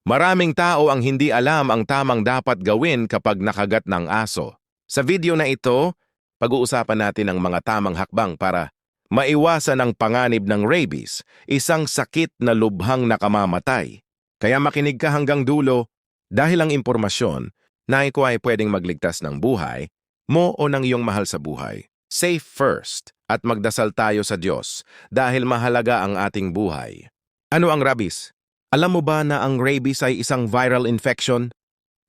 Maraming tao ang hindi alam ang tamang dapat gawin kapag nakagat ng aso. Sa video na ito, pag-uusapan natin ang mga tamang hakbang para maiwasan ang panganib ng rabies, isang sakit na lubhang nakamamatay. Kaya makinig ka hanggang dulo dahil ang impormasyon na ito ay pwedeng magligtas ng buhay mo o ng iyong mahal sa buhay. Safe first at magdasal tayo sa Diyos dahil mahalaga ang ating buhay. Ano ang rabies? Alam mo ba na ang rabies ay isang viral infection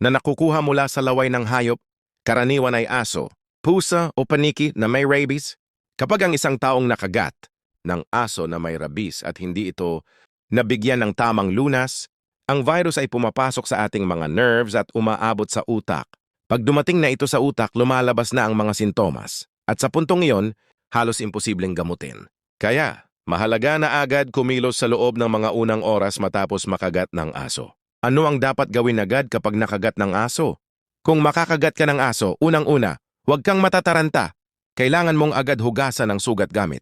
na nakukuha mula sa laway ng hayop, karaniwan ay aso, pusa o paniki na may rabies? Kapag ang isang taong nakagat ng aso na may rabies at hindi ito nabigyan ng tamang lunas, ang virus ay pumapasok sa ating mga nerves at umaabot sa utak. Pag dumating na ito sa utak, lumalabas na ang mga sintomas. At sa puntong iyon, halos imposibleng gamutin. Kaya, mahalaga na agad kumilos sa loob ng mga unang oras matapos makagat ng aso. Ano ang dapat gawin agad kapag nakagat ng aso? Kung makakagat ka ng aso, unang-una, huwag kang matataranta. Kailangan mong agad hugasan ang sugat gamit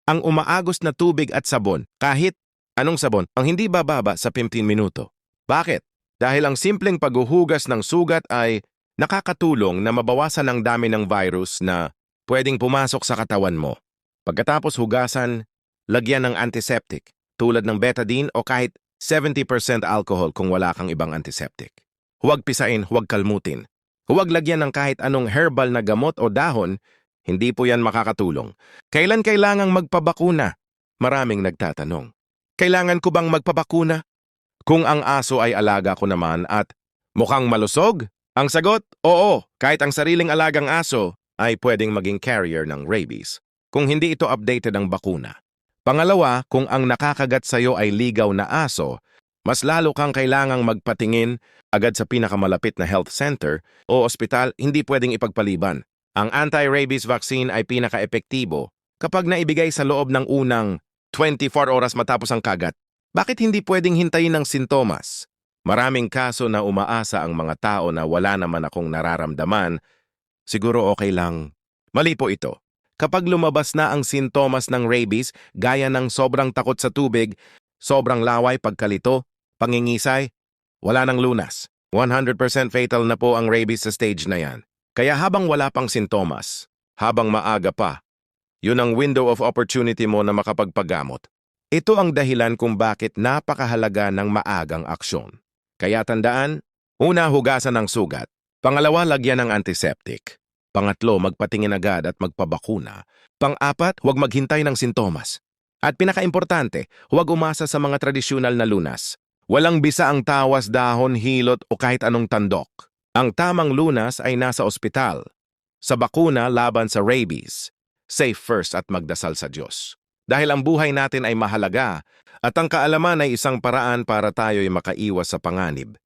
ang umaagos na tubig at sabon, kahit anong sabon, ang hindi bababa sa 15 minuto. Bakit? Dahil ang simpleng paghuhugas ng sugat ay nakakatulong na mabawasan ang dami ng virus na pwedeng pumasok sa katawan mo. Pagkatapos hugasan, lagyan ng antiseptic tulad ng betadine o kahit 70% alcohol kung wala kang ibang antiseptic. Huwag pisain, huwag kalmutin. Huwag lagyan ng kahit anong herbal na gamot o dahon, hindi po yan makakatulong. Kailan kailangang magpabakuna? Maraming nagtatanong. Kailangan ko bang magpabakuna? Kung ang aso ay alaga ko naman at mukhang malusog? Ang sagot, oo, kahit ang sariling alagang aso ay pwedeng maging carrier ng rabies kung hindi ito updated ang bakuna. Pangalawa, kung ang nakakagat sa'yo ay ligaw na aso, mas lalo kang kailangang magpatingin agad sa pinakamalapit na health center o ospital, hindi pwedeng ipagpaliban. Ang anti-rabies vaccine ay pinaka-epektibo kapag naibigay sa loob ng unang 24 oras matapos ang kagat. Bakit hindi pwedeng hintayin ng sintomas? Maraming kaso na umaasa ang mga tao na wala naman akong nararamdaman, siguro okay lang. Mali po ito. Kapag lumabas na ang sintomas ng rabies, gaya ng sobrang takot sa tubig, sobrang laway pagkalito, pangingisay, wala nang lunas. 100% fatal na po ang rabies sa stage na yan. Kaya habang wala pang sintomas, habang maaga pa, yun ang window of opportunity mo na makapagpagamot. Ito ang dahilan kung bakit napakahalaga ng maagang aksyon. Kaya tandaan, una, hugasan ang sugat. Pangalawa, lagyan ng antiseptic. Pangatlo, magpatingin agad at magpabakuna. Pang-apat, huwag maghintay ng sintomas. At pinakaimportante, huwag umasa sa mga tradisyonal na lunas. Walang bisa ang tawas, dahon, hilot o kahit anong tandok. Ang tamang lunas ay nasa ospital. Sa bakuna laban sa rabies. Safe first at magdasal sa Diyos. Dahil ang buhay natin ay mahalaga at ang kaalaman ay isang paraan para tayo'y makaiwas sa panganib.